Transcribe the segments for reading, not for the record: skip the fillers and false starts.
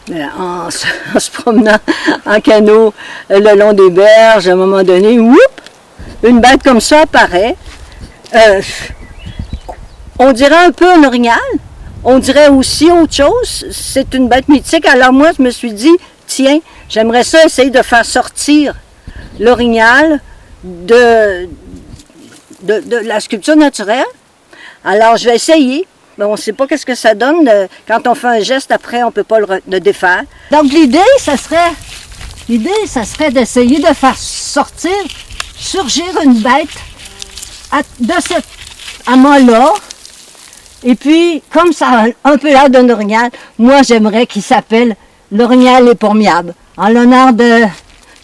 Mais en se promenant en canot le long des berges, à un moment donné, whoop, une bête comme ça apparaît. On dirait un peu un orignal, on dirait aussi autre chose. C'est une bête mythique. Alors moi, je me suis dit, tiens, j'aimerais ça essayer de faire sortir l'orignal de la sculpture naturelle. Alors, je vais essayer. Mais on ne sait pas qu'est-ce que ça donne. Quand on fait un geste, après, on ne peut pas le défaire. Donc, l'idée, ça serait d'essayer de faire surgir une bête de cet amas-là. Et puis, comme ça a un peu l'air d'un orignal, moi, j'aimerais qu'il s'appelle l'orignal éperméable, en l'honneur de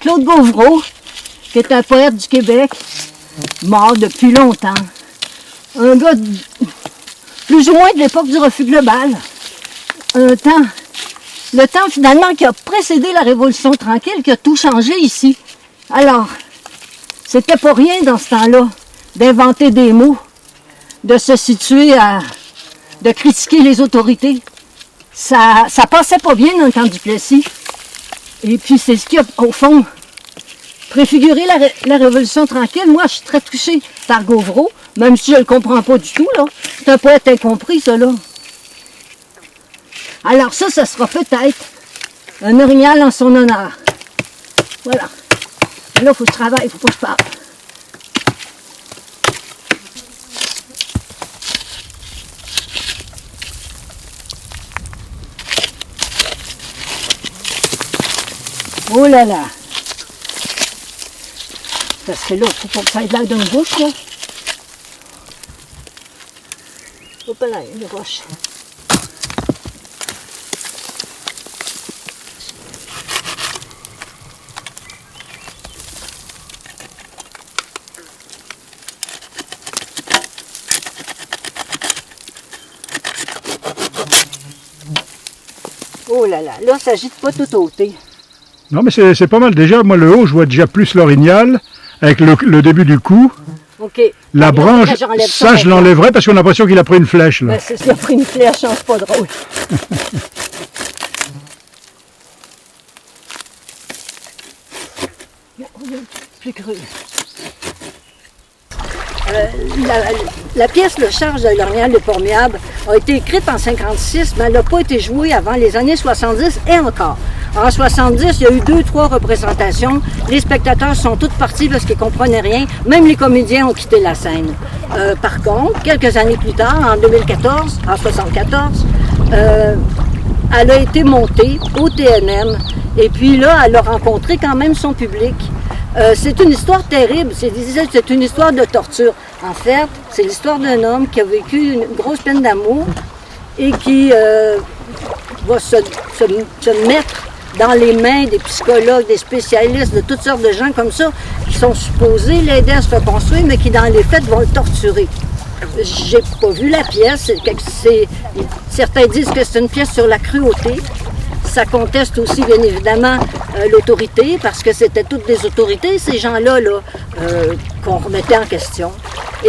Claude Gauvreau, qui est un poète du Québec, mort depuis longtemps. Un gars plus ou moins de l'époque du refus global. Le temps finalement qui a précédé la Révolution tranquille, qui a tout changé ici. Alors, c'était pas rien dans ce temps-là d'inventer des mots, de se situer de critiquer les autorités. Ça passait pas bien dans le camp du Plessis. Et puis c'est ce qui a, au fond, préfiguré la Révolution tranquille. Moi, je suis très touchée par Gauvreau, même si je ne le comprends pas du tout, là. C'est un poète incompris, ça, là. Alors ça sera peut-être un orignal en son honneur. Voilà. Là, il faut que je travaille, il ne faut pas que je parle. Oh là là! Parce que là, il faut pas que ça ait l'air d'une bouche, là. Hop là, une roche. Oh là là, là, ça agite pas tout ôté. Non, mais c'est pas mal. Déjà, moi, le haut, je vois déjà plus l'orignal, avec le début du cou. OK. La branche, ça, je l'enlèverai parce qu'on a l'impression qu'il a pris une flèche, là. Ben, c'est qu'il a pris une flèche, c'est pas drôle. Plus cru. La pièce Le Charge de l'orignal éperméable a été écrite en 1956, mais elle n'a pas été jouée avant les années 70 et encore. En 70, il y a eu 2-3 représentations. Les spectateurs sont tous partis parce qu'ils ne comprenaient rien. Même les comédiens ont quitté la scène. Par contre, quelques années plus tard, en 2014, en 1974, elle a été montée au TNM. Et puis là, elle a rencontré quand même son public. C'est une histoire terrible, c'est une histoire de torture. En fait, c'est l'histoire d'un homme qui a vécu une grosse peine d'amour et qui va se mettre dans les mains des psychologues, des spécialistes, de toutes sortes de gens comme ça, qui sont supposés l'aider à se reconstruire, mais qui dans les faits vont le torturer. J'ai pas vu la pièce, certains disent que c'est une pièce sur la cruauté. Ça conteste aussi, bien évidemment, l'autorité, parce que c'était toutes des autorités, ces gens-là, qu'on remettait en question.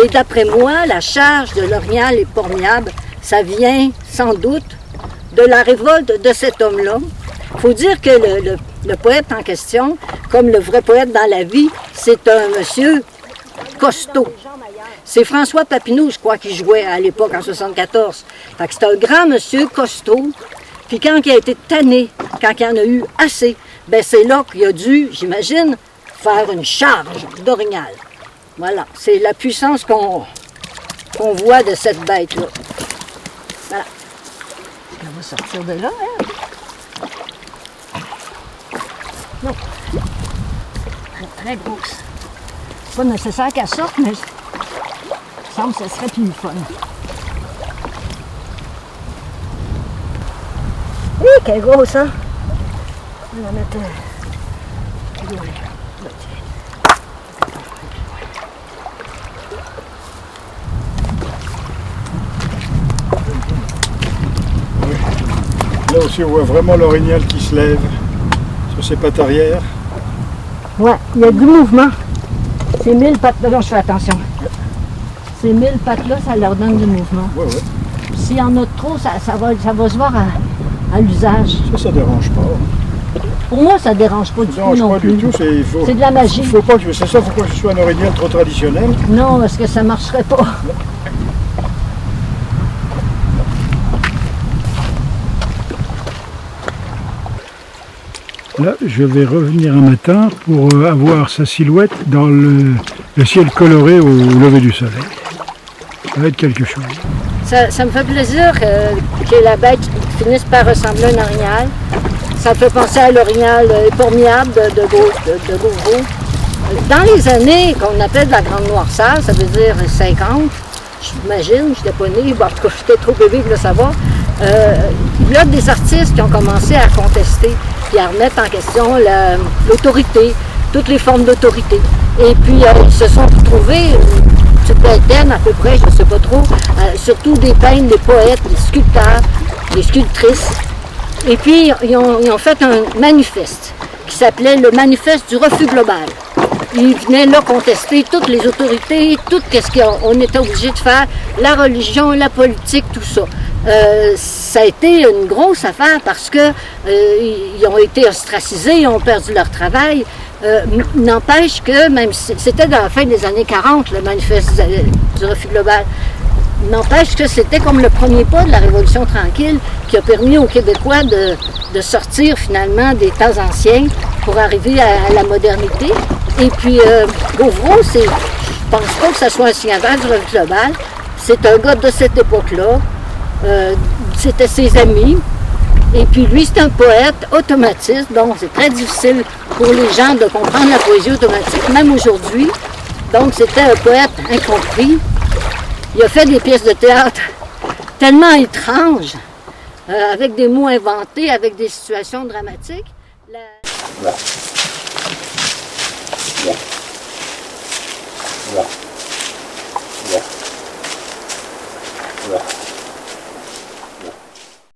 Et d'après moi, la charge de l'orignal éperméable, ça vient sans doute de la révolte de cet homme-là. Il faut dire que le poète en question, comme le vrai poète dans la vie, c'est un monsieur costaud. C'est François Papineau, je crois, qui jouait à l'époque, en 1974. Fait que c'est un grand monsieur costaud. Puis quand il a été tanné, quand il en a eu assez, ben c'est là qu'il a dû, j'imagine, faire une charge d'orignal. Voilà, c'est la puissance qu'on voit de cette bête-là. Voilà. On va sortir de là, hein? Non. Très grosse. C'est pas nécessaire qu'elle sorte, mais il me semble que ce serait plus fun. Hé, quelle grosse, hein? On va mettre... Là aussi, on voit vraiment l'orignal qui se lève sur ses pattes arrière. Ouais, il y a du mouvement. Ces 1000 pattes là, je fais attention. Ces 1000 pattes là, ça leur donne du mouvement. Ouais, ouais. S'il y en a trop, ça va se voir à l'usage. Ça dérange pas. Pour moi, ça ne dérange pas du tout non pas plus. du tout. C'est de la magie. Faut pas que ce soit un orignal trop traditionnel. Non, parce que ça ne marcherait pas. Là, je vais revenir un matin pour avoir sa silhouette dans le ciel coloré au lever du soleil. Ça va être quelque chose. Ça me fait plaisir que la bête finisse par ressembler à un orignal. Ça me fait penser à l'orignal éperméable de Beauvau. Dans les années qu'on appelle de la Grande Noirceur, ça veut dire 50, j'imagine, je n'étais pas née, en tout cas j'étais trop bébé pour le savoir, il y a des artistes qui ont commencé à contester et à remettre en question l'autorité, toutes les formes d'autorité. Et puis ils se sont retrouvés, une petite vingtaine à peu près, je ne sais pas trop, surtout des peintres, des poètes, des sculpteurs, des sculptrices. Et puis ils ont fait un manifeste qui s'appelait le manifeste du refus global. Ils venaient là contester toutes les autorités, tout ce qu'on était obligé de faire, la religion, la politique, tout ça. Ça a été une grosse affaire parce que ils ont été ostracisés, ils ont perdu leur travail. N'empêche que, même si c'était dans la fin des années 40, le manifeste du refus global, n'empêche que c'était comme le premier pas de la Révolution tranquille qui a permis aux Québécois de sortir finalement des temps anciens pour arriver à la modernité. Et puis, Beauvau, je pense pas que ce soit un signataire du refus global. C'est un gars de cette époque-là. C'était ses amis. Et puis lui, c'est un poète automatiste, donc c'est très difficile pour les gens de comprendre la poésie automatique, même aujourd'hui. Donc c'était un poète incompris. Il a fait des pièces de théâtre tellement étranges, avec des mots inventés, avec des situations dramatiques. Yeah.